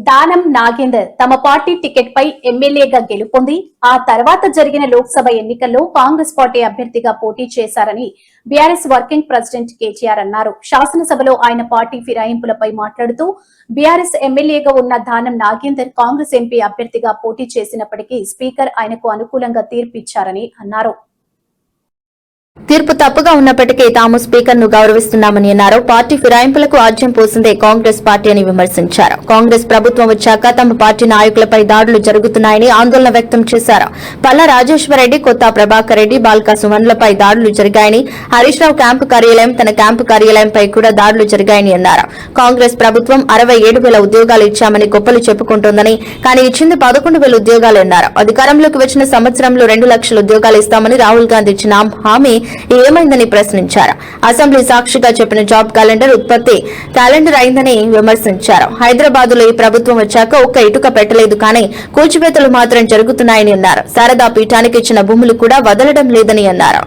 దానం నాగేందర్ తమ party ticket పై ఎమ్మెల్యేగా గెలుపొంది ఆ తర్వాత జరిగిన లోక్సభ ఎన్నికల్లో కాంగ్రెస్ పార్టీ అభ్యర్థిగా పోటీ చేశారని బీఆర్ఎస్ వర్కింగ్ ప్రెసిడెంట్ కేటీఆర్ అన్నారు. శాసనసభలో ఆయన పార్టీ ఫిరాయింపులపై మాట్లాడుతూ బీఆర్ఎస్ ఎమ్మెల్యేగా ఉన్న దానం నాగేందర్ కాంగ్రెస్ ఎంపీ అభ్యర్థిగా పోటీ చేసినప్పటికీ స్పీకర్ ఆయనకు అనుకూలంగా తీర్పిచ్చారని అన్నారు. తీర్పు తప్పుగా ఉన్నప్పటికీ తాము స్పీకర్ ను గౌరవిస్తున్నామని అన్నారు. పార్టీ ఫిరాయింపులకు ఆజ్యం పోసిందే కాంగ్రెస్ పార్టీ అని విమర్శించారు. కాంగ్రెస్ ప్రభుత్వం వచ్చాక తమ పార్టీ నాయకులపై దాడులు జరుగుతున్నాయని ఆందోళన వ్యక్తం చేశారు. పల్లా రాజేశ్వరరెడ్డి, కొత్త ప్రభాకర్ రెడ్డి, బాల్కా సుమన్లపై దాడులు జరిగాయని, హరీష్ రావు క్యాంపు కార్యాలయం, తన క్యాంపు కార్యాలయంపై కూడా దాడులు జరిగాయని అన్నారు. కాంగ్రెస్ ప్రభుత్వం 67,000 ఉద్యోగాలు ఇచ్చామని గొప్పలు చెప్పుకుంటోందని, కానీ ఇచ్చింది 11,000 ఉద్యోగాలన్నారు. అధికారంలోకి వచ్చిన సంవత్సరంలో 2 లక్షల ఉద్యోగాలు ఇస్తామని రాహుల్ గాంధీ ఇచ్చిన హామీ ఏమైందని ప్రశ్నించారు. అసెంబ్లీ సాక్షిగా చెప్పిన జాబ్ క్యాలెండర్ ఉత్పత్తి క్యాలెండర్ అయిందని విమర్శించారు. హైదరాబాద్ లో ఈ ప్రభుత్వం వచ్చాక ఒక్క ఇటుక పెట్టలేదు, కానీ కూల్చివేతలు మాత్రం జరుగుతున్నాయని అన్నారు. శారదా పీఠానికి ఇచ్చిన భూములు కూడా వదలడం లేదని అన్నారు.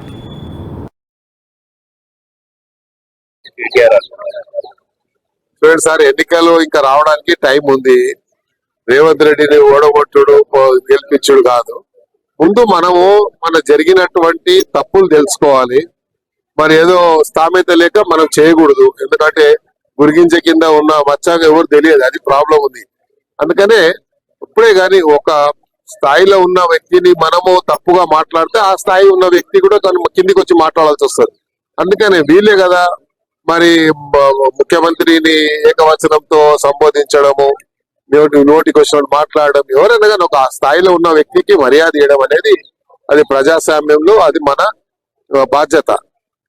ఎన్నికలు ఇంకా రావడానికి టైం ఉంది. రేవంత్ రెడ్డిని ఓడగొట్టుడు గెలిపించుడు కాదు. ముందు మనము మన జరిగినటువంటి తప్పులు తెలుసుకోవాలి. మరి ఏదో స్థామిత లేక మనం చేయకూడదు. ఎందుకంటే గురిగించ కింద ఉన్న మచ్చాగా ఎవరు తెలియదు, అది ప్రాబ్లం ఉంది. అందుకనే ఇప్పుడే గాని ఒక స్థాయిలో ఉన్న వ్యక్తిని మనము తప్పుగా మాట్లాడితే ఆ స్థాయి ఉన్న వ్యక్తి కూడా కిందికి వచ్చి మాట్లాడాల్సి వస్తుంది. అందుకనే వీళ్ళే కదా మరి ముఖ్యమంత్రిని ఏకవచనంతో సంబోధించడము, నోటికి వచ్చినట్టు మాట్లాడడం, ఎవరైనా కానీ ఒక స్థాయిలో ఉన్న వ్యక్తికి మర్యాద ఇవ్వడం అనేది అది ప్రజాస్వామ్యంలో అది మన బాధ్యత.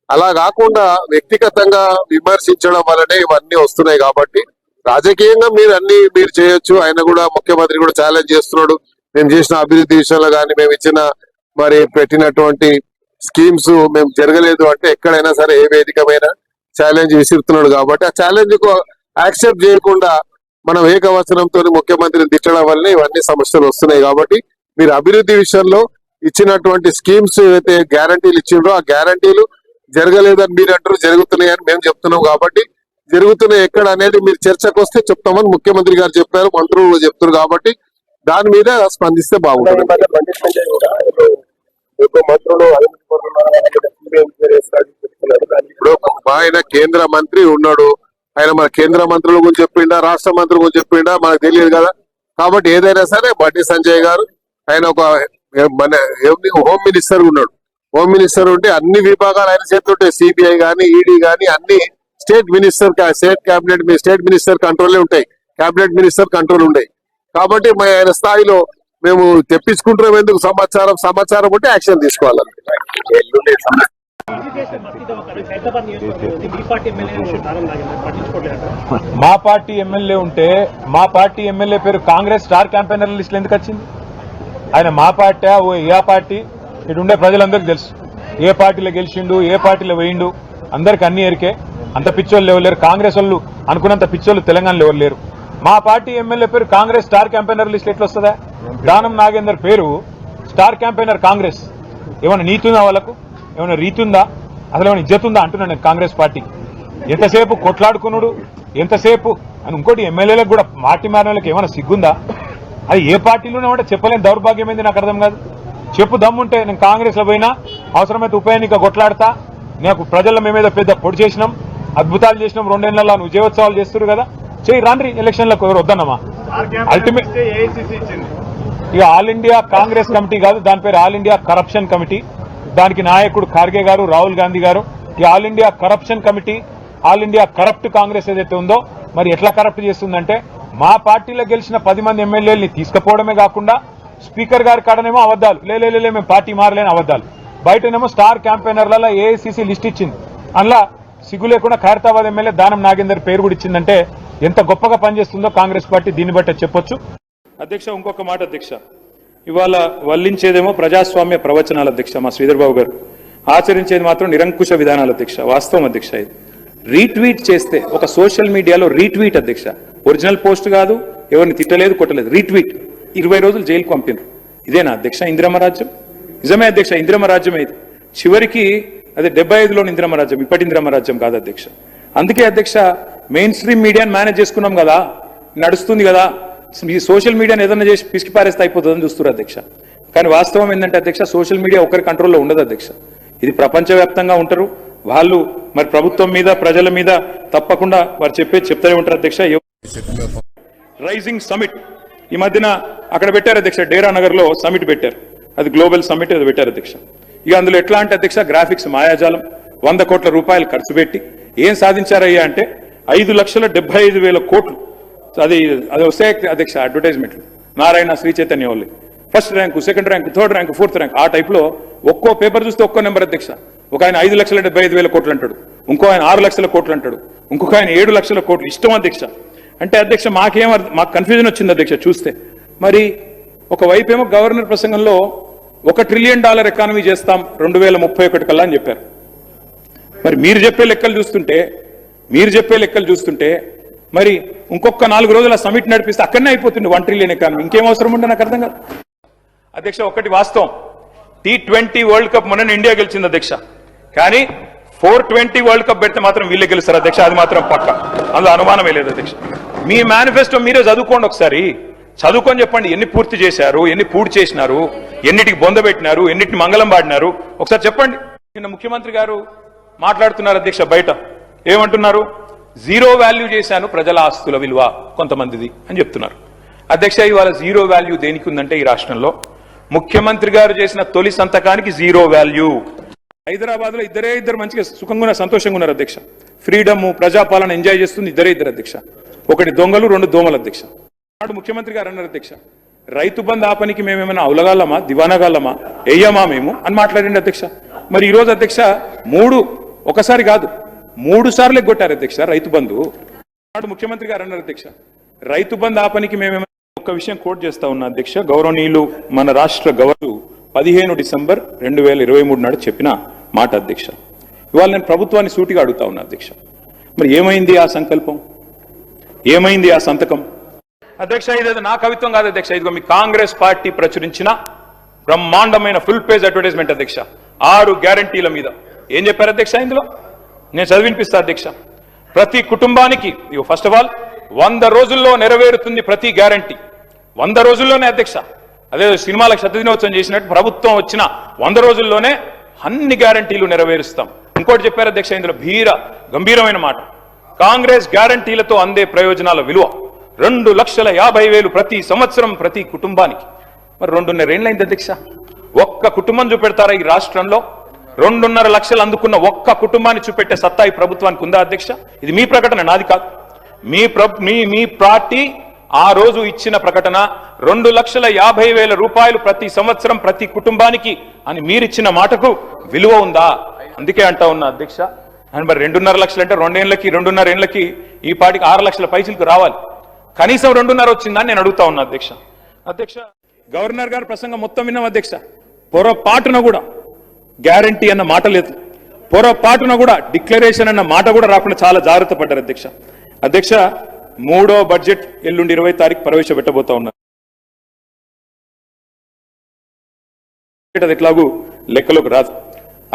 అలా కాకుండా వ్యక్తిగతంగా విమర్శించడం వల్లనే ఇవన్నీ వస్తున్నాయి. కాబట్టి రాజకీయంగా మీరు చేయొచ్చు. ఆయన కూడా ముఖ్యమంత్రి కూడా ఛాలెంజ్ చేస్తున్నాడు. మేము చేసిన అభివృద్ధి విషయంలో కానీ మేము ఇచ్చిన మరి పెట్టినటువంటి స్కీమ్స్ మేము జరగలేదు అంటే ఎక్కడైనా సరే ఏ వేదికమైన ఛాలెంజ్ విసురుతున్నాడు. కాబట్టి ఆ ఛాలెంజ్ కు యాక్సెప్ట్ చేయకుండా మనం ఏకవచనంతో ముఖ్యమంత్రిని తిట్టడం వల్లనే ఇవన్నీ సమస్యలు వస్తున్నాయి. కాబట్టి మీరు అభివృద్ధి విషయంలో ఇచ్చినటువంటి స్కీమ్స్ ఏదైతే గ్యారంటీలు ఇచ్చిండ్రో ఆ గ్యారంటీలు జరగలేదని మీరు అంటారు, జరుగుతున్నాయని మేము చెప్తున్నాం. కాబట్టి జరుగుతున్నాయి ఎక్కడ అనేది మీరు చర్చకు వస్తే చెప్తామని ముఖ్యమంత్రి గారు చెప్పారు, మంత్రులు చెప్తున్నారు. కాబట్టి దాని మీద స్పందిస్తే బాగుంటుంది. ఇప్పుడు ఆయన కేంద్ర మంత్రి ఉన్నాడు, ఆయన మన కేంద్ర మంత్రుల గురించి చెప్పిండా, రాష్ట్ర మంత్రుల గురించి చెప్పిండా మనకు తెలియదు కదా. కాబట్టి ఏదైనా సరే బండి సంజయ్ గారు ఆయన ఒక మన హోమ్ మినిస్టర్ ఉన్నాడు. హోమ్ మినిస్టర్ ఉంటే అన్ని విభాగాలు ఆయన చేస్తుంటే సిబిఐ గానీ ఈడీ గానీ అన్ని స్టేట్ మినిస్టర్ కంట్రోల్ ఉంటాయి, కేబినెట్ మినిస్టర్ కంట్రోల్ ఉంటాయి. కాబట్టి ఆయన స్థాయిలో మేము తెప్పించుకుంటున్నాం. ఎందుకు సమాచారం ఉంటే యాక్షన్ తీసుకోవాలి. మా పార్టీ ఎమ్మెల్యే ఉంటే మా పార్టీ ఎమ్మెల్యే పేరు కాంగ్రెస్ స్టార్ క్యాంపెయినర్ లిస్ట్ ఎందుకు వచ్చింది? ఆయన మా పార్టీ ఏ పార్టీ ఇటు ఉండే ప్రజలందరికీ తెలుసు. ఏ పార్టీలో గెలిచిండు, ఏ పార్టీలో వేయిండు, అందరికి అన్ని ఎరికే. అంత పిచ్చోళ్ళు ఎవరు లేరు. కాంగ్రెస్ వాళ్ళు అనుకున్నంత పిచ్చోళ్ళు తెలంగాణలో ఎవరు లేరు. మా పార్టీ ఎమ్మెల్యే పేరు కాంగ్రెస్ స్టార్ క్యాంపెయినర్ లిస్ట్ ఎట్లా వస్తుందా? దానం నాగేందర్ పేరు స్టార్ క్యాంపెయినర్ కాంగ్రెస్. ఏమైనా నీతి ఉందా వాళ్ళకు? ఏమైనా రీతి ఉందా? అసలు ఏమైనా ఇజ్జత్ ఉందా అంటున్నాను నేను. కాంగ్రెస్ పార్టీ ఎంతసేపు కొట్లాడుకున్నాడు, ఎంతసేపు అని ఇంకోటి ఎమ్మెల్యేలకు కూడా పార్టీ మారిన వాళ్ళకి ఏమైనా సిగ్గుందా? అది ఏ పార్టీలోనే ఉంటే చెప్పలేని దౌర్భాగ్యం ఏంది నాకు అర్థం కాదు. చెప్పు దమ్ముంటే నేను కాంగ్రెస్ లో పోయినా అవసరమైతే ఉప ఎన్నిక కొట్లాడతా. నాకు ప్రజల మేమేదో పెద్ద పొడి చేసినాం, అద్భుతాలు చేసినాం, 2 ఏళ్లలో విజయోత్సవాలు చేస్తారు కదా, చేయి రాండ్రి ఎలక్షన్లకు. ఎవరు వద్దన్నమా? అల్టిమేట్ ఇక ఆల్ ఇండియా కాంగ్రెస్ కమిటీ కాదు, దాని పేరు ఆల్ ఇండియా కరప్షన్ కమిటీ. దానికి నాయకుడు ఖార్గే గారు, రాహుల్ గాంధీ గారు. ఈ all India corruption committee, all India corrupt Congress ఏదైతే ఉందో మరి ఎట్లా కరప్ట్ చేస్తుందంటే మా పార్టీలో గెలిచిన 10 మంది ఎమ్మెల్యేలని తీసుకుపోవడమే కాకుండా స్పీకర్ గారి కాడనేమో అబద్దాలు, లే మేము పార్టీ మారలేని అబద్దాలు. బయటనేమో స్టార్ క్యాంపెయినర్లలో ఏఐసీసీ లిస్ట్ ఇచ్చింది. అందులో సిగ్గు లేకుండా ఖైరతాబాద్ ఎమ్మెల్యే దానం నాగేందర్ పేరు కూడా ఇచ్చిందంటే ఎంత గొప్పగా పనిచేస్తుందో కాంగ్రెస్ పార్టీ దీన్ని బట్టే చెప్పొచ్చు. అధ్యక్ష, ఇంకొక మాట అధ్యక్ష, ఇవాళ వల్లించేదేమో ప్రజాస్వామ్య ప్రవచనాలు అధ్యక్ష మా శ్రీధర్ బాబు గారు, ఆచరించేది మాత్రం నిరంకుశ విధానాలు అధ్యక్ష. వాస్తవం అధ్యక్ష. ఇది రీట్వీట్ చేస్తే ఒక సోషల్ మీడియాలో రీట్వీట్ అధ్యక్ష, ఒరిజినల్ పోస్ట్ కాదు, ఎవరిని తిట్టలేదు కొట్టలేదు, రీట్వీట్ 20 రోజులు జైలుకు పంపినారు. ఇదేనా అధ్యక్ష ఇందిరమ్మ రాజ్యం? నిజమే అధ్యక్ష, ఇందిరమ్మ రాజ్యం అయితే చివరికి అదే 75లోని ఇందిరమ్మ రాజ్యం, ఇప్పటి ఇందిరమ్మ రాజ్యం కాదు అధ్యక్ష. అందుకే అధ్యక్ష మెయిన్ స్ట్రీమ్ మీడియాని మేనేజ్ చేసుకున్నాం కదా, నడుస్తుంది కదా, ఈ సోషల్ మీడియాని ఏదైనా చేసి పిసికి పారేస్తే అయిపోతుందని చూస్తున్నారు అధ్యక్ష. కానీ వాస్తవం ఏంటంటే అధ్యక్ష, సోషల్ మీడియా ఒకరి కంట్రోల్లో ఉండదు అధ్యక్ష. ఇది ప్రపంచవ్యాప్తంగా ఉంటారు వాళ్ళు, మరి ప్రభుత్వం మీద ప్రజల మీద తప్పకుండా వారు చెప్తూనే ఉంటారు అధ్యక్ష. రైజింగ్ సమిట్ ఈ మధ్యన అక్కడ పెట్టారు అధ్యక్ష, డేరా నగర్ లో సమిట్ పెట్టారు, అది గ్లోబల్ సమిట్ అది పెట్టారు అధ్యక్ష. ఇక అందులో ఎట్లా అంటే అధ్యక్ష, గ్రాఫిక్స్ మాయాజాలం, 100 కోట్ల రూపాయలు ఖర్చు పెట్టి ఏం సాధించారయ్యా అంటే 5,75,000 కోట్లు. అది వస్తే అధ్యక్ష అడ్వర్టైజ్మెంట్లు, నారాయణ శ్రీ చైతన్య వాళ్ళు first rank, second rank, third rank, fourth rank, ఆ టైప్లో ఒక్కో పేపర్ చూస్తే ఒక్కో నెంబర్ అధ్యక్ష. ఒక ఆయన 5,75,000 కోట్లు అంటాడు, ఇంకో ఆయన 6 లక్షల కోట్లు అంటాడు, ఇంకొక ఆయన 7 లక్షల కోట్లు. ఇష్టం అధ్యక్ష. అంటే అధ్యక్ష మాకు కన్ఫ్యూజన్ వచ్చింది అధ్యక్ష చూస్తే. మరి ఒకవైపు ఏమో గవర్నర్ ప్రసంగంలో $1 ట్రిలియన్ ఎకానమీ చేస్తాం 2031 కల్లా అని చెప్పారు. మరి మీరు చెప్పే లెక్కలు చూస్తుంటే మరి ఇంకొక 4 రోజుల సమిట్ నడిపిస్తే అక్కడనే అయిపోతుంది 1 ట్రిలియన్ ఎకానమీ. ఇంకేం అవసరం ఉంటే నాకు అర్థం కాదు అధ్యక్ష. ఒకటి వాస్తవం, T20 వరల్డ్ కప్ మొన్న ఇండియా గెలిచింది అధ్యక్ష. కానీ 420 వరల్డ్ కప్ పెడితే మాత్రం వీళ్ళే గెలుస్తారు అధ్యక్ష, అది మాత్రం పక్క, అందులో అనుమానమే లేదు అధ్యక్ష. మీ మేనిఫెస్టో మీరే చదువుకోండి ఒకసారి, చదువుకొని చెప్పండి ఎన్ని పూర్తి చేశారు, ఎన్ని పూర్తి చేసినారు, ఎన్నిటికి బొందబెట్టినారు, ఎన్నిటిని మంగళం పాడినారు ఒకసారి చెప్పండి. నిన్న ముఖ్యమంత్రి గారు మాట్లాడుతున్నారు అధ్యక్ష, బయట ఏమంటున్నారు, 0 వాల్యూ చేశాను ప్రజల ఆస్తుల విలువ కొంతమందిది అని చెప్తున్నారు అధ్యక్ష. ఇవాళ 0 వాల్యూ దేనికి ఉందంటే ఈ రాష్ట్రంలో ముఖ్యమంత్రి గారు చేసిన తొలి సంతకానికి 0 వాల్యూ. హైదరాబాద్ లో ఇద్దరు మంచిగా సుఖంగా సంతోషంగా ఉన్నారు అధ్యక్ష. ఫ్రీడమ్ ప్రజాపాలన ఎంజాయ్ చేస్తుంది ఇద్దరు అధ్యక్ష. ఒకటి దొంగలు, 2 దోమలు అధ్యక్ష. నాడు ముఖ్యమంత్రి గారు అన్నారు అధ్యక్ష, రైతు బంధు ఆపనికి మేమేమైనా అవులగాళ్ళమా, దివానగాళ్ళమా, వెయ్యమా మేము అని మాట్లాడండి అధ్యక్ష. మరి ఈరోజు అధ్యక్ష ఒకసారి కాదు 3 సార్లు ఎగ్గొట్టారు అధ్యక్ష రైతు బంధు. నాడు ముఖ్యమంత్రి గారు అన్నారు అధ్యక్ష, రైతు బంధు ఆపనికి మేమేమైనా. ఒక విషయం కోట్ చేస్తా ఉన్నా అధ్యక్ష, గౌరవనీయులు మన రాష్ట్ర గవర్నర్ 15 డిసెంబర్ 2023 నాడు చెప్పిన మాట అధ్యక్ష. ఇవాళ నేను ప్రభుత్వాన్ని సూటిగా అడుగుతా ఉన్నా అధ్యక్ష, మరి ఏమైంది ఆ సంకల్పం, ఏమైంది ఆ సంతకం అధ్యక్ష? ఇదేదో నా కవిత్వం కాదు అధ్యక్ష, ఇదిగో మీ కాంగ్రెస్ పార్టీ ప్రచురించిన బ్రహ్మాండమైన ఫుల్ పేజ్ అడ్వర్టైజ్మెంట్ అధ్యక్ష. 6 గ్యారంటీల మీద ఏం చెప్పారు అధ్యక్ష ఇందులో, నేను చదివినిపిస్తా అధ్యక్ష. ప్రతి కుటుంబానికి ఫస్ట్ ఆఫ్ ఆల్ 100 రోజుల్లో నెరవేరుతుంది ప్రతి గ్యారంటీ, 100 రోజుల్లోనే అధ్యక్ష. అదే సినిమాలకు శతదినోత్సవం చేసినట్టు ప్రభుత్వం వచ్చిన 100 రోజుల్లోనే అన్ని గ్యారంటీలు నెరవేరుస్తాం. ఇంకోటి చెప్పారు అధ్యక్ష ఇందులో గంభీరమైన మాట, కాంగ్రెస్ గ్యారంటీలతో అందే ప్రయోజనాల విలువ 2,50,000 ప్రతి సంవత్సరం ప్రతి కుటుంబానికి. మరి 2.5 ఏళ్ళైంది అధ్యక్ష, ఒక్క కుటుంబం చూపెడతారా ఈ రాష్ట్రంలో? 2.5 లక్షలు అందుకున్న ఒక్క కుటుంబాన్ని చూపెట్టే సత్తా ఈ ప్రభుత్వానికి ఉందా అధ్యక్ష? ఇది మీ ప్రకటన, నాది కాదు. మీ పార్టీ ఆ రోజు ఇచ్చిన ప్రకటన 2,50,000 రూపాయలు ప్రతి సంవత్సరం ప్రతి కుటుంబానికి అని మీరిచ్చిన మాటకు విలువ ఉందా? అందుకే అంటా ఉన్నా అధ్యక్ష. అండ్ మరి 2.5 లక్షలు అంటే 2.5 ఏళ్ళకి ఈ పార్టీకి 6 లక్షల పైసలకు రావాలి, కనీసం 2.5 వచ్చిందని నేను అడుగుతా ఉన్నా అధ్యక్ష. అధ్యక్ష గవర్నర్ గారు ప్రసంగం మొత్తం విన్నాం అధ్యక్ష, పొరపాటున కూడా గ్యారంటీ అన్న మాట లేదు, పొరపాటున కూడా డిక్లరేషన్ అన్న మాట కూడా రాకుండా చాలా జాగ్రత్త పడ్డారు అధ్యక్ష. అధ్యక్ష 3వ బడ్జెట్ ఎల్లుండి 20వ తారీఖు ప్రవేశపెట్టబోతా ఉన్నారు. అది ఎట్లాగూ లెక్కలోకి రాదు,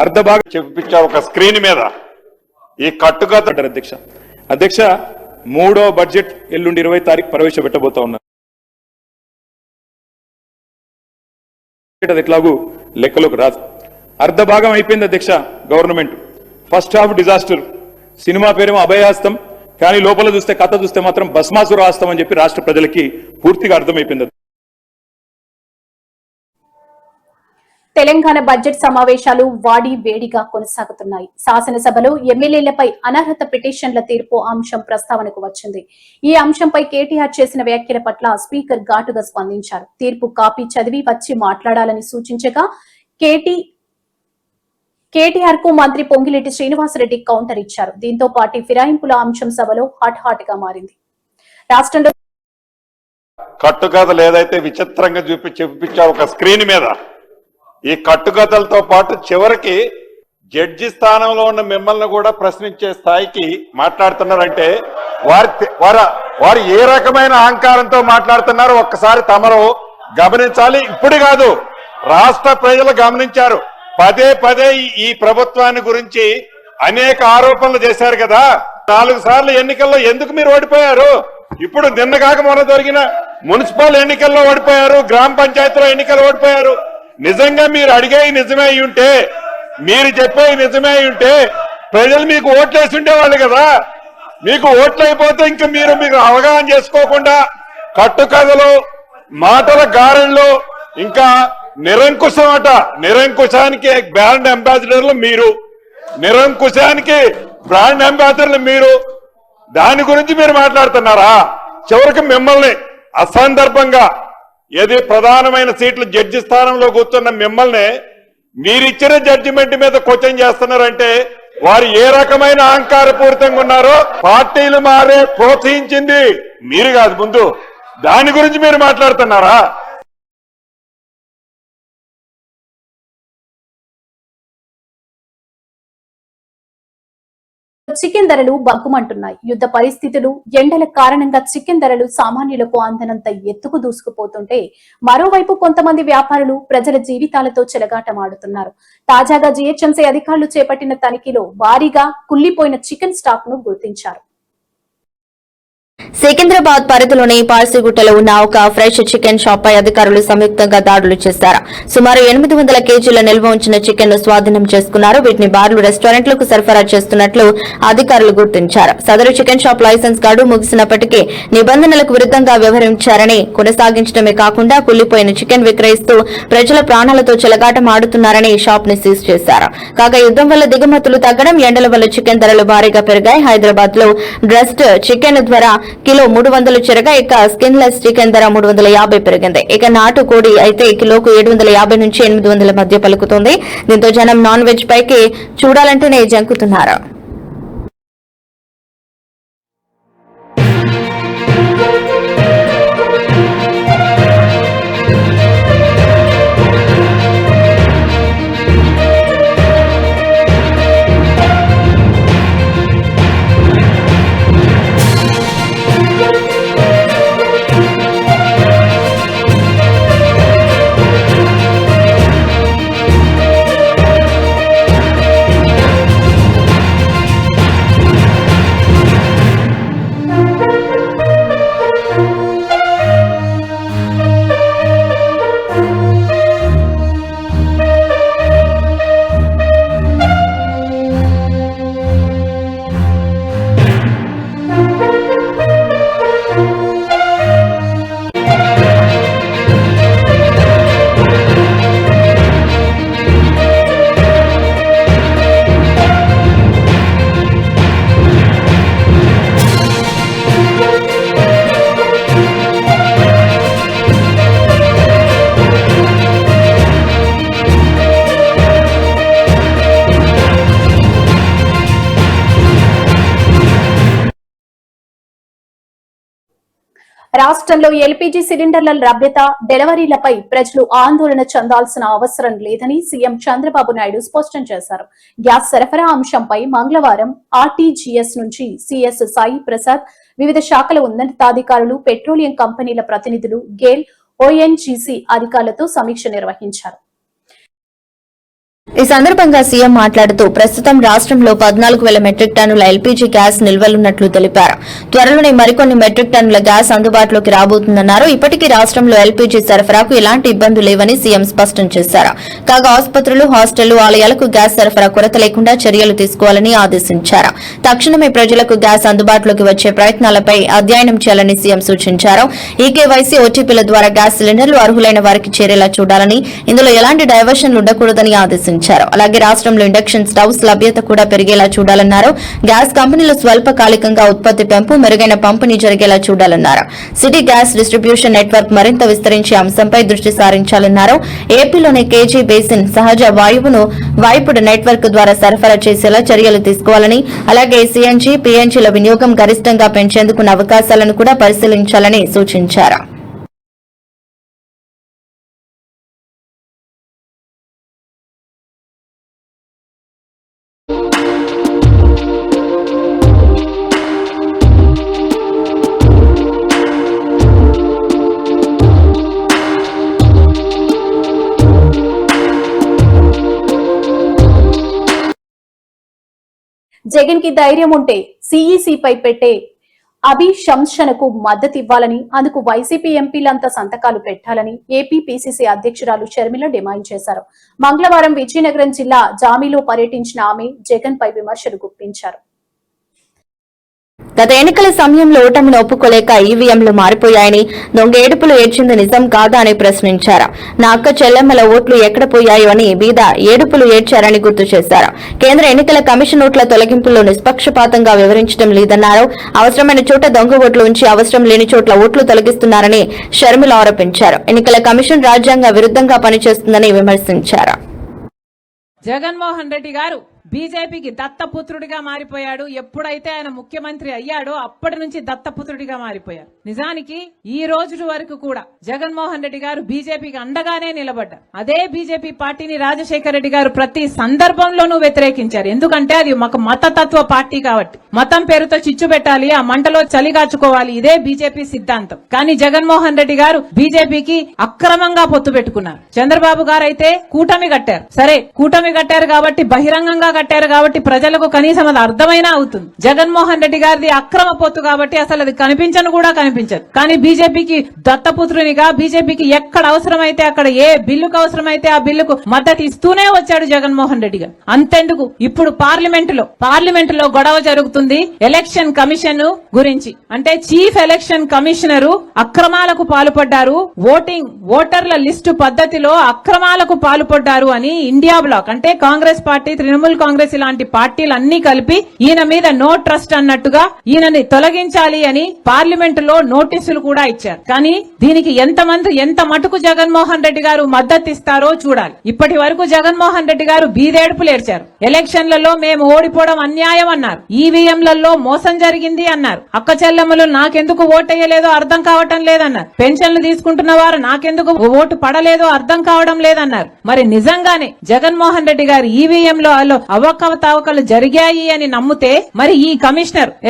అర్ధ భాగం చూపించారు ఒక స్క్రీన్ మీద ఈ కట్టుకథ అధ్యక్ష. అధ్యక్ష 3వ బడ్జెట్ ఎల్లుండి 20వ తారీఖు ప్రవేశపెట్టబోతా ఉన్నారు. అది ఎట్లాగూ లెక్కలోకి రాదు, అర్ధ భాగం అయిపోయింది అధ్యక్ష. Government first half disaster, cinema పేరేమో అభయహస్తం, కానీ లోపల చూస్తే కథ చూస్తే మాత్రం భస్మాసుర హస్తం అని చెప్పి రాష్ట్ర ప్రజలకి పూర్తిగా అర్థమైపోయింది. తెలంగాణ బడ్జెట్ సమావేశాలు వాడి వేడిగా కొనసాగుతున్నాయి. శాసనసభలో ఎమ్మెల్యేలపై అనర్హత పిటిషన్ల తీర్పు అంశం ప్రస్తావనకు వచ్చింది. ఈ అంశంపై కేటీఆర్ చేసిన వ్యాఖ్యల పట్ల స్పీకర్ ఘాటుగా స్పందించారు. తీర్పు కాపీ చదివి వచ్చి మాట్లాడాలని సూచించగా కేటీఆర్ కు మంత్రి పొంగిలేటి శ్రీనివాసరెడ్డి కౌంటర్ ఇచ్చారు. దీంతో పార్టీ ఫిరాయింపుల అంశం సభలో హాట్ గా మారింది. రాష్ట్రంలో కట్టుకథలు ఏదైతే విచిత్రంగా చూపించారు ఒక స్క్రీన్ మీద, ఈ కట్టుకథలతో పాటు చివరికి జడ్జి స్థానంలో ఉన్న మిమ్మల్ని కూడా ప్రశ్నించే స్థాయికి మాట్లాడుతున్నారంటే వారు ఏ రకమైన అహంకారంతో మాట్లాడుతున్నారో ఒక్కసారి తమరు గమనించాలి. ఇప్పుడు కాదు, రాష్ట్ర ప్రజలు గమనించారు. పదే ఈ ప్రభుత్వాన్ని గురించి అనేక ఆరోపణలు చేశారు కదా. 4 సార్లు ఎన్నికల్లో ఎందుకు మీరు ఓడిపోయారు? ఇప్పుడు నిన్న కాక మొన్న జరిగిన మున్సిపల్ ఎన్నికల్లో ఓడిపోయారు, గ్రామ పంచాయతీలో ఎన్నికలు ఓడిపోయారు. నిజంగా మీరు అడిగేవి నిజమే అయి ఉంటే, మీరు చెప్పేవి నిజమే అయి ఉంటే ప్రజలు మీకు ఓట్లేసి ఉండేవాళ్ళు కదా. మీకు ఓట్లు అయిపోతే ఇంకా మీకు అవగాహన చేసుకోకుండా కట్టుకథలు, మాటల గారెళ్ళు, ఇంకా నిరంకుశం నిరంకుశానికి బ్రాండ్ అంబాసిడర్లు మీరు, నిరంకుశానికి బ్రాండ్ అంబాసిడర్లు మీరు. దాని గురించి మీరు మాట్లాడుతున్నారా? చివరికి మిమ్మల్ని అసందర్భంగా ఏది ప్రధానమైన సీట్లు జడ్జి స్థానంలో కూర్చున్న మిమ్మల్ని మీరిచ్చిన జడ్జిమెంట్ మీద క్వశ్చన్ చేస్తున్నారంటే వారు ఏ రకమైన అహంకారపూరితంగా ఉన్నారో పార్టీలు మారే ప్రోత్సహించింది మీరు కాదు. ముందు దాని గురించి మీరు మాట్లాడుతున్నారా? చికెన్ ధరలు బగ్గుమంటున్నాయి. యుద్ధ పరిస్థితులు, ఎండల కారణంగా చికెన్ ధరలు సామాన్యులకు అందనంత ఎత్తుకు దూసుకుపోతుంటే మరోవైపు కొంతమంది వ్యాపారులు ప్రజల జీవితాలతో చెలగాటమాడుతున్నారు. తాజాగా జీహెచ్ఎంసీ అధికారులు చేపట్టిన తనిఖీలో భారీగా కుళ్లిపోయిన చికెన్ స్టాక్ ను గుర్తించారు. సికింద్రాబాద్ పరిధిలోని పార్సిగుట్టలో ఉన్న ఒక ఫ్రెష్ చికెన్ షాప్ పై అధికారులు సంయుక్తంగా దాడులు చేశారు. సుమారు 800 కేజీల నిల్వ ఉంచిన చికెన్ ను స్వాధీనం చేసుకున్నారు. వీటిని బార్లు, రెస్టారెంట్లకు సరఫరా చేస్తున్నట్లు అధికారులు గుర్తించారు. సదరు చికెన్ షాప్ లైసెన్స్ గడువు ముగిసినప్పటికీ నిబంధనలకు విరుద్ధంగా వ్యవహరించారని, కొనసాగించడమే కాకుండా కుళ్లిపోయిన చికెన్ విక్రయిస్తూ ప్రజల ప్రాణాలతో చెలగాటం ఆడుతున్నారని షాప్ ని సీజ్ చేశారు. కాగా యుద్దం వల్ల దిగుమతులు తగ్గడం, ఎండల వల్ల చికెన్ ధరలు భారీగా పెరిగాయి. హైదరాబాద్ లో డ్రెస్డ్ చికెన్ ధర కిలో 300 చెరగా, ఇక స్కిన్లెస్ చికెన్ ధర 350 పెరిగింది. ఇక నాటు కోడి అయితే కిలోకు 750 నుంచి 800 మధ్య పలుకుతుంది. దీంతో జనం నాన్ వెజ్ పైకి చూడాలంటేనే జంకుతున్నారు. రాష్ట్రంలో ఎల్పీజీ సిలిండర్ల లభ్యత, డెలివరీలపై ప్రజలు ఆందోళన చెందాల్సిన అవసరం లేదని సీఎం చంద్రబాబు నాయుడు స్పష్టం చేశారు. గ్యాస్ సరఫరా అంశంపై మంగళవారం ఆర్టీజీఎస్ నుంచి సీఎస్ సాయి ప్రసాద్, వివిధ శాఖల ఉన్నతాధికారులు, పెట్రోలియం కంపెనీల ప్రతినిధులు, గేల్, ఓఎన్జీసీ అధికారులతో సమీక్ష నిర్వహించారు. ఈ సందర్భంగా సీఎం మాట్లాడుతూ ప్రస్తుతం రాష్ట్రంలో 14,000 మెట్రిక్ టన్నుల ఎల్పీజీ గ్యాస్ నిల్వలున్నట్లు తెలిపారు. త్వరలోనే మరికొన్ని మెట్రిక్ టన్నుల గ్యాస్ అందుబాటులోకి రాబోతుందన్నారు. ఇప్పటికీ రాష్ట్రంలో ఎల్పీజీ సరఫరాకు ఎలాంటి ఇబ్బందులు లేవని సీఎం స్పష్టం చేశారు. కాగా ఆసుపత్రులు, హాస్టళ్లు, ఆలయాలకు గ్యాస్ సరఫరా కొరత లేకుండా చర్యలు తీసుకోవాలని ఆదేశించారు. తక్షణమే ప్రజలకు గ్యాస్ అందుబాటులోకి వచ్చే ప్రయత్నాలపై అధ్యయనం చేయాలని సీఎం సూచించారు. ఈకేవైసీ, ఓటీపీల ద్వారా గ్యాస్ సిలిండర్లు అర్హులైన వారికి చేరేలా చూడాలని, ఇందులో ఎలాంటి డైవర్షన్లు ఉండకూడదని ఆదేశించారు. అలాగే రాష్ట్రంలో ఇండక్షన్ స్టవ్స్ లభ్యత కూడా పెరిగేలా చూడాలన్నారు. గ్యాస్ కంపెనీలు స్వల్పకాలికంగా ఉత్పత్తి పెంపు, మెరుగైన పంపిణీ జరిగేలా చూడాలన్నారు. సిటీ గ్యాస్ డిస్ట్రిబ్యూషన్ నెట్వర్క్ మరింత విస్తరించే అంశంపై దృష్టి సారించాలన్నారు. ఏపీలోని కేజీ బేసిన్ సహజ వాయువును వైపుడ్ నెట్వర్క్ ద్వారా సరఫరా చేసేలా చర్యలు తీసుకోవాలని, అలాగే సీఎన్జీ, పీఎన్జీల వినియోగం గరిష్టంగా పెంచేందుకున్న అవకాశాలను కూడా పరిశీలించాలని సూచించారు. జగన్ కి ధైర్యం ఉంటే సిఈసి పై పెట్టే అభిశంసనకు మద్దతు ఇవ్వాలని, అందుకు వైసీపీ ఎంపీలంతా సంతకాలు పెట్టాలని ఏపీ పీసీసీ అధ్యక్షురాలు షర్మిల డిమాండ్ చేశారు. మంగళవారం విజయనగరం జిల్లా జామీలో పర్యటించిన ఆమె జగన్ పై విమర్శలు గుప్పించారు. గత ఎన్నికల సమయంలో ఓటమిని ఒప్పుకోలేక ఈవీఎంలు మారిపోయాయని, దొంగ ఏడుపులు ఏడ్చింది నిజం కాదా అని ప్రశ్నించారు. నా అక్క చెల్లెమ్మల ఓట్లు ఎక్కడ పోయాయో అని బీద ఏడుపులు ఏడ్చారని గుర్తు చేశారు. కేంద్ర ఎన్నికల కమిషన్ ఓట్ల తొలగింపుల్లో నిష్పక్షపాతంగా వివరించడం లేదన్నారు. అవసరమైన చోట దొంగ ఓట్లు ఉంచి అవసరం లేని చోట్ల ఓట్లు తొలగిస్తున్నారని షర్మిల ఆరోపించారు. ఎన్నికల కమిషన్ రాజ్యాంగ విరుద్ధంగా పనిచేస్తుందని విమర్శించారు. జగన్మోహన్ రెడ్డి గారు బీజేపీకి దత్తపుత్రుడిగా మారిపోయాడు. ఎప్పుడైతే ఆయన ముఖ్యమంత్రి అయ్యాడో అప్పటి నుంచి దత్తపుత్రుడిగా మారిపోయారు. నిజానికి ఈ రోజు వరకు కూడా జగన్మోహన్ రెడ్డి గారు బీజేపీకి అండగానే నిలబడ్డారు. అదే బీజేపీ పార్టీని రాజశేఖర రెడ్డి గారు ప్రతి సందర్భంలోనూ వ్యతిరేకించారు. ఎందుకంటే అది మాకు మతతత్వ పార్టీ కాబట్టి, మతం పేరుతో చిచ్చు పెట్టాలి, ఆ మంటలో చలిగాచుకోవాలి, ఇదే బీజేపీ సిద్ధాంతం. కానీ జగన్మోహన్ రెడ్డి గారు బీజేపీకి అక్రమంగా పొత్తు పెట్టుకున్నారు. చంద్రబాబు గారు అయితే కూటమి కట్టారు. సరే, కూటమి కట్టారు కాబట్టి, బహిరంగంగా కట్టారు కాబట్టి ప్రజలకు కనీసం అది అర్థమైనా అవుతుంది. జగన్మోహన్ రెడ్డి గారిది అక్రమ పొత్తు కాబట్టి అసలు అది కనిపించను కూడా కనిపించదు. కానీ బీజేపీకి దత్తపుత్రునిగా, బీజేపీకి ఎక్కడ అవసరమైతే అక్కడ, ఏ బిల్లుకు అవసరమైతే ఆ బిల్లుకు మద్దతు ఇస్తూనే వచ్చాడు జగన్మోహన్ రెడ్డి గారు. అంతెందుకు, ఇప్పుడు పార్లమెంటులో గొడవ జరుగుతుంది ఎలక్షన్ కమిషన్ గురించి. అంటే చీఫ్ ఎలక్షన్ కమిషనరు అక్రమాలకు పాల్పడ్డారు, ఓటర్ల లిస్టు పద్ధతిలో అక్రమాలకు పాల్పడ్డారు అని ఇండియా బ్లాక్ అంటే కాంగ్రెస్ పార్టీ, తృణమూల్ కాంగ్రెస్ ఇలాంటి పార్టీలన్నీ కలిపి ఈయన మీద నో ట్రస్ట్ అన్నట్టుగా ఈయనని తొలగించాలి అని పార్లమెంటులో నోటీసులు కూడా ఇచ్చారు. కానీ దీనికి ఎంత మటుకు జగన్మోహన్ రెడ్డి గారు మద్దతు ఇస్తారో చూడాలి. ఇప్పటి వరకు జగన్మోహన్ రెడ్డి గారు బీదేడుపులు ఏడ్చారు. ఎలక్షన్లలో మేము ఓడిపోవడం అన్యాయం అన్నారు, ఈవీఎంలలో మోసం జరిగింది అన్నారు, అక్క చెల్లెమ్మలు నాకెందుకు ఓటేయలేదో అర్థం కావటం లేదన్నారు, పెన్షన్లు తీసుకుంటున్న వారు నాకెందుకు ఓటు పడలేదో అర్థం కావడం లేదన్నారు. మరి నిజంగానే జగన్మోహన్ రెడ్డి గారు ఈవీఎంలో అవకతవకలు జరిగాయి అని నమ్మితే మరి ఈ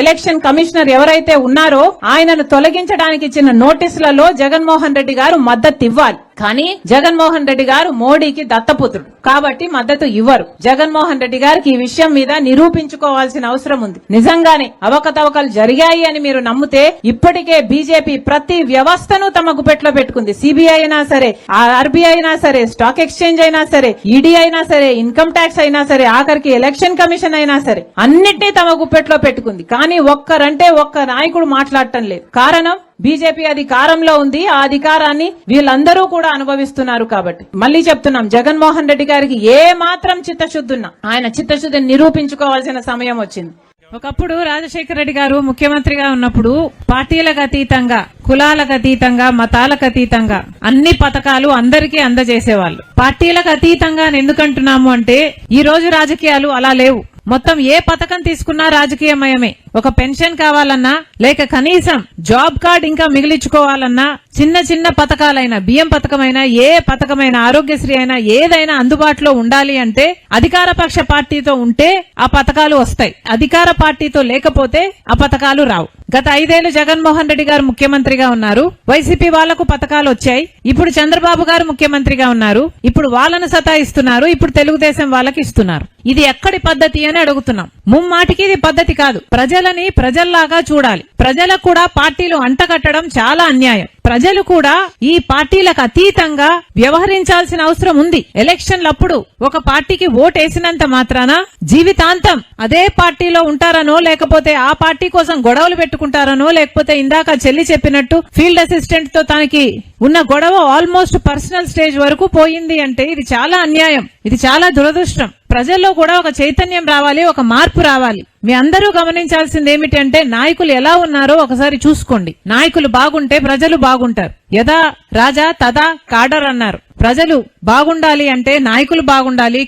ఎలక్షన్ కమిషనర్ ఎవరైతే ఉన్నారో ఆయనను తొలగించడానికి ఇచ్చిన నోటీసులలో జగన్మోహన్ రెడ్డి గారు మద్దతు ఇవ్వాలి. కానీ జగన్మోహన్ రెడ్డి గారు మోడీకి దత్తపుత్రుడు కాబట్టి మద్దతు ఇవ్వరు. జగన్మోహన్ రెడ్డి గారికి ఈ విషయం మీద నిరూపించుకోవాల్సిన అవసరం ఉంది. నిజంగానే అవకతవకలు జరిగాయి అని మీరు నమ్మితే ఇప్పటికే బీజేపీ ప్రతి వ్యవస్థను తమ గుప్పెట్లో పెట్టుకుంది. సిబిఐ అయినా సరే, ఆర్బీఐ అయినా సరే, స్టాక్ ఎక్స్చేంజ్ అయినా సరే, ఈడీ అయినా సరే, ఇన్కమ్ ట్యాక్స్ అయినా సరే, ఆఖరికి ఎలక్షన్ కమిషన్ అయినా సరే, అన్నిటినీ తమ గుప్పెట్లో పెట్టుకుంది. కానీ ఒక్క నాయకుడు మాట్లాడటం లేదు. కారణం బీజేపీ అధికారంలో ఉంది, ఆ అధికారాన్ని వీళ్ళందరూ కూడా అనుభవిస్తున్నారు. కాబట్టి మళ్లీ చెప్తున్నాం, జగన్మోహన్ రెడ్డి గారికి ఏ మాత్రం చిత్తశుద్ధున్నా ఆయన చిత్తశుద్ధిని నిరూపించుకోవాల్సిన సమయం వచ్చింది. ఒకప్పుడు రాజశేఖర రెడ్డి గారు ముఖ్యమంత్రిగా ఉన్నప్పుడు పార్టీలకు అతీతంగా, కులాలకు అతీతంగా, మతాలకు అతీతంగా అన్ని పథకాలు అందరికీ అందజేసేవాళ్ళు. పార్టీలకు అతీతంగా ఎందుకంటున్నాము అంటే ఈ రోజు రాజకీయాలు అలా లేవు. మొత్తం ఏ పథకం తీసుకున్నా రాజకీయమయమే. ఒక పెన్షన్ కావాలన్నా, లేక కనీసం జాబ్ కార్డ్ ఇంకా మిగిలించుకోవాలన్నా, చిన్న పథకాలైనా, బియ్యం పథకమైనా, ఏ పథకమైనా, ఆరోగ్యశ్రీ అయినా, ఏదైనా అందుబాటులో ఉండాలి అంటే అధికార పక్ష పార్టీతో ఉంటే ఆ పథకాలు వస్తాయి. అధికార పార్టీతో లేకపోతే ఆ పథకాలు రావు. గత 5 ఏళ్లు జగన్మోహన్ రెడ్డి గారు ముఖ్యమంత్రిగా ఉన్నారు. వైసీపీ వాళ్లకు పథకాలు వచ్చాయి. ఇప్పుడు చంద్రబాబు గారు ముఖ్యమంత్రిగా ఉన్నారు. ఇప్పుడు వాళ్ళను సతాయిస్తున్నారు. ఇప్పుడు తెలుగుదేశం వాళ్ళకి ఇస్తున్నారు. ఇది ఎక్కడి పద్ధతి అని అడుగుతున్నాం. ముమ్మాటికి ఇది పద్ధతి కాదు. ప్రజలని ప్రజల్లాగా చూడాలి. ప్రజలకు కూడా పార్టీలు అంటగట్టడం చాలా అన్యాయం. ప్రజలు కూడా ఈ పార్టీలకు అతీతంగా వ్యవహరించాల్సిన అవసరం ఉంది. ఎలక్షన్లప్పుడు ఒక పార్టీకి ఓటేసినంత మాత్రాన జీవితాంతం అదే పార్టీలో ఉంటారనో, లేకపోతే ఆ పార్టీ కోసం గొడవలు పెట్టుకుంటారనో, లేకపోతే ఇందాక చెల్లి చెప్పినట్టు ఫీల్డ్ అసిస్టెంట్ తో తనకి ఉన్న గొడవ ఆల్మోస్ట్ పర్సనల్ స్టేజ్ వరకు పోయింది అంటే ఇది చాలా అన్యాయం. ఇది చాలా దురదృష్టం. ప్రజల్లో కూడా ఒక చైతన్యం రావాలి, ఒక మార్పు రావాలి. మీ అందరూ గమనించాల్సింది ఏమిటంటే నాయకులు ఎలా ఉన్నారో ఒకసారి చూసుకోండి. నాయకులు బాగుంటే ప్రజలు బాగుంటారు. యదా రాజా తదా కాడర్ అన్నారు. ప్రజలు బాగుండాలి అంటే నాయకులు బాగుండాలి.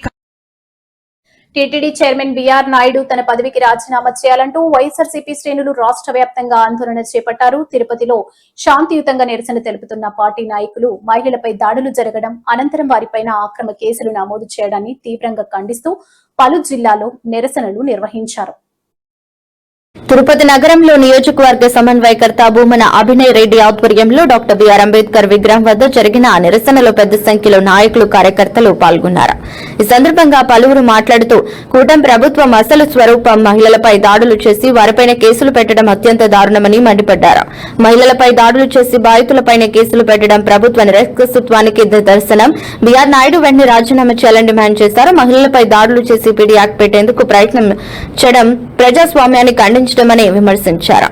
టీటీడీ చైర్మన్ బీఆర్ నాయుడు తన పదవికి రాజీనామా చేయాలంటూ వైఎస్ఆర్సీపీ శ్రేణులు రాష్ట్ర వ్యాప్తంగా ఆందోళన చేపట్టారు. తిరుపతిలో శాంతియుతంగా నిరసన తెలుపుతున్న పార్టీ నాయకులు మహిళలపై దాడులు జరగడం, అనంతరం వారిపైన అక్రమ కేసులు నమోదు చేయడాన్ని తీవ్రంగా ఖండిస్తూ పలు జిల్లాల్లో నిరసనలు నిర్వహించారు. తిరుపతి నగరంలో నియోజకవర్గ సమన్వయకర్త భూమన అభినయ్ రెడ్డి ఆధ్వర్యంలో డాక్టర్ బిఆర్ అంబేద్కర్ విగ్రహం వద్ద జరిగిన నిరసనలో పెద్ద సంఖ్యలో నాయకులు కార్యకర్తలు పాల్గొన్నారు. ఈ సందర్భంగా పలువురు మాట్లాడుతూ కూటమి ప్రభుత్వం అసలు స్వరూపం మహిళలపై దాడులు చేసి వారిపైన కేసులు పెట్టడం అత్యంత దారుణమని మండిపడ్డారు. మహిళలపై దాడులు చేసి బాధితులపైన కేసులు పెట్టడం ప్రభుత్వ నిరక్షసత్వానికి నిదర్శనం. బిఆర్ నాయుడు వెంటనే రాజీనామా చేయాలని డిమాండ్ చేశారు. మహిళలపై దాడులు చేసి పీడీ యాక్ట్ పెట్టేందుకు ప్రయత్నం చేయడం ప్రజాస్వామ్యాన్ని ఖండించడమని విమర్శించారు.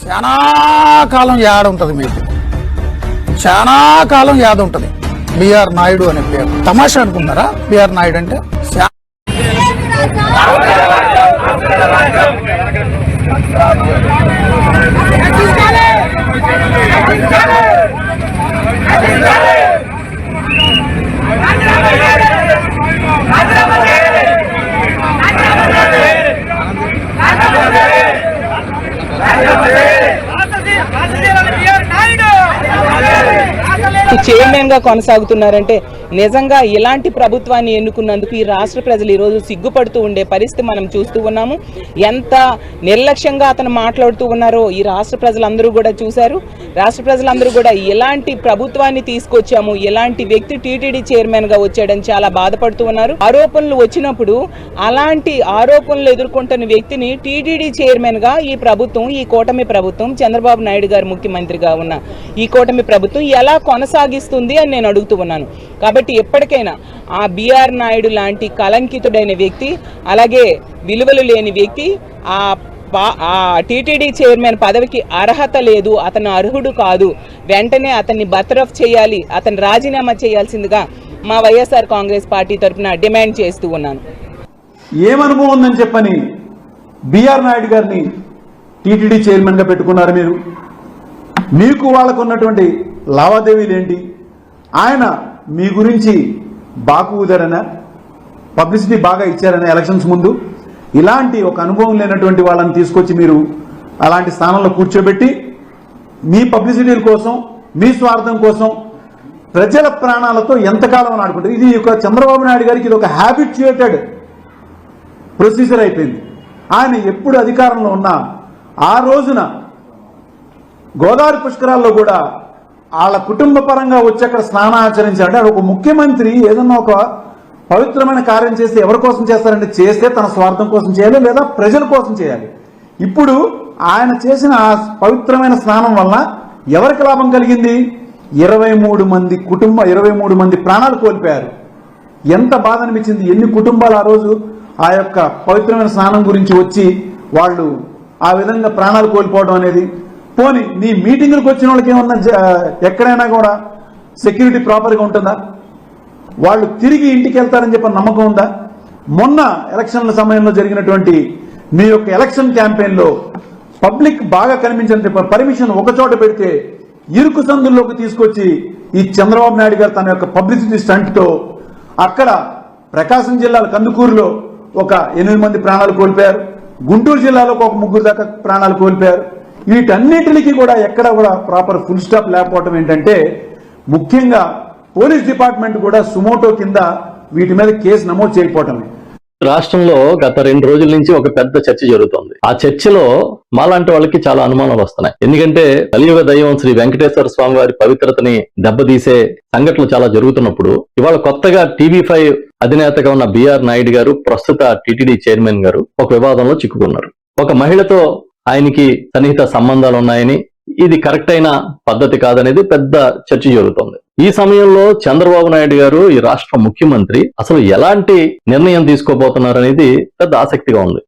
చాలా కాలం యాడ ఉంటుంది, మీకు చాలా కాలం యాద ఉంటుంది. బిఆర్ నాయుడు అనే పేరు తమాషా అనుకున్నారా? బిఆర్ నాయుడు అంటే చైర్మన్ గా కొనసాగుతున్నారంటే నిజంగా ఇలాంటి ప్రభుత్వాన్ని ఎన్నుకున్నందుకు ఈ రాష్ట్ర ప్రజలు ఈరోజు సిగ్గుపడుతూ ఉండే పరిస్థితి మనం చూస్తూ ఉన్నాము. ఎంత నిర్లక్ష్యంగా అతను మాట్లాడుతూ ఉన్నారో ఈ రాష్ట్ర ప్రజలందరూ కూడా చూశారు. రాష్ట్ర ప్రజలందరూ కూడా ఎలాంటి ప్రభుత్వాన్ని తీసుకొచ్చాము, ఎలాంటి వ్యక్తి టీటీడీ చైర్మన్ గా వచ్చాడని చాలా బాధపడుతూ ఉన్నారు. ఆరోపణలు వచ్చినప్పుడు అలాంటి ఆరోపణలు ఎదుర్కొంటున్న వ్యక్తిని టీటీడీ చైర్మన్ గా ఈ ప్రభుత్వం, ఈ కూటమి ప్రభుత్వం, చంద్రబాబు నాయుడు గారు ముఖ్యమంత్రిగా ఉన్న ఈ కూటమి ప్రభుత్వం ఎలా కొనసాగిస్తుంది అని నేను అడుగుతూ ఉన్నాను. కాబట్టి ఎప్పటికైనా ఆ బిఆర్ నాయుడు లాంటి కలంకితుడైన వ్యక్తి, అలాగే విలువలు లేని వ్యక్తి ఆ టీటీడీ చైర్మన్ పదవికి అర్హత లేదు, అతను అర్హుడు కాదు, వెంటనే అతన్ని బర్తరఫ్ చేయాలి, అతను రాజీనామా చేయాల్సిందిగా మా వైఎస్ఆర్ కాంగ్రెస్ పార్టీ తరఫున డిమాండ్ చేస్తూ ఉన్నాను. ఏమనుభవం ఉందని చెప్పని బిఆర్ నాయుడు గారిని టీటీడీ చైర్మన్ గా పెట్టుకున్నారు మీరు. మీకు వాళ్ళకు ఉన్నటువంటి లావాదేవీలు ఏంటి? ఆయన మీ గురించి బాకు ఊదారనా, పబ్లిసిటీ బాగా ఇచ్చారనా ఎలక్షన్స్ ముందు? ఇలాంటి ఒక అనుభవం లేనటువంటి వాళ్ళని తీసుకొచ్చి మీరు అలాంటి స్థానంలో కూర్చోబెట్టి మీ పబ్లిసిటీల కోసం, మీ స్వార్థం కోసం ప్రజల ప్రాణాలతో ఎంతకాలం ఆడుకుంటారు? ఇది ఒక చంద్రబాబు నాయుడు గారికి ఇది ఒక హ్యాబిట్యుయేటెడ్ ప్రొసీజర్ అయిపోయింది. ఆయన ఎప్పుడు అధికారంలో ఉన్నా ఆ రోజున గోదావరి పుష్కరాల్లో కూడా వాళ్ళ కుటుంబ పరంగా వచ్చి అక్కడ స్నానాచరించాలంటే ఒక ముఖ్యమంత్రి ఏదన్నా ఒక పవిత్రమైన కార్యం చేస్తే ఎవరి కోసం చేస్తారంటే చేస్తే తన స్వార్థం కోసం చేయాలి, లేదా ప్రజల కోసం చేయాలి. ఇప్పుడు ఆయన చేసిన ఆ పవిత్రమైన స్నానం వల్ల ఎవరికి లాభం కలిగింది? 23 మంది ప్రాణాలు కోల్పోయారు. ఎంత బాధ అనిపించింది! ఎన్ని కుటుంబాలు ఆ రోజు ఆ యొక్క పవిత్రమైన స్నానం గురించి వచ్చి వాళ్ళు ఆ విధంగా ప్రాణాలు కోల్పోవడం అనేది. పోనీ నీ మీటింగులకు వచ్చిన వాళ్ళకి ఏమన్నా ఎక్కడైనా కూడా సెక్యూరిటీ ప్రాపర్గా ఉంటుందా? వాళ్ళు తిరిగి ఇంటికి వెళ్తారని చెప్పి నమ్మకం ఉందా? మొన్న ఎలక్షన్ల సమయంలో జరిగినటువంటి మీ యొక్క ఎలక్షన్ క్యాంపెయిన్లో పబ్లిక్ బాగా కనిపించని చెప్పి పర్మిషన్ ఒక చోట పెడితే ఇరుకు సందుల్లోకి తీసుకొచ్చి ఈ చంద్రబాబు నాయుడు గారు తన యొక్క పబ్లిసిటీ స్టంట్తో అక్కడ ప్రకాశం జిల్లాలో కందుకూరులో ఒక 8 మంది ప్రాణాలు కోల్పోయారు, గుంటూరు జిల్లాలో ఒక 3 దాకా ప్రాణాలు కోల్పోయారు. వీటన్నిటికీ కూడా ఎక్కడ కూడా ప్రాపర్ ఫుల్ స్టాప్ లేకపోవడం ఏంటంటే ముఖ్యంగా పోలీస్ డిపార్ట్మెంట్ కూడా సుమోటో కింద వీటి మీద కేసు నమోదు చేయకపోవటమే. రాష్ట్రంలో గత 2 రోజుల నుంచి ఒక పెద్ద చర్చ జరుగుతోంది. ఆ చర్చలో మాలాంటి వాళ్ళకి చాలా అనుమానాలు వస్తున్నాయి. ఎందుకంటే కలియుగ దైవం శ్రీ వెంకటేశ్వర స్వామి వారి పవిత్రతని దెబ్బతీసే సంఘటనలు చాలా జరుగుతున్నప్పుడు ఇవాళ కొత్తగా TV5 అధినేతగా ఉన్న బిఆర్ నాయుడు గారు, ప్రస్తుత టీటీడీ చైర్మన్ గారు ఒక వివాదంలో చిక్కుకున్నారు. ఒక మహిళతో ఆయనకి సన్నిహిత సంబంధాలు ఉన్నాయని, ఇది కరెక్ట్ అయిన పద్ధతి కాదనేది పెద్ద చర్చ జరుగుతోంది. ఈ సమయంలో చంద్రబాబు నాయుడు గారు, ఈ రాష్ట్ర ముఖ్యమంత్రి, అసలు ఎలాంటి నిర్ణయం తీసుకోబోతున్నారు అనేది పెద్ద ఆసక్తిగా ఉంది.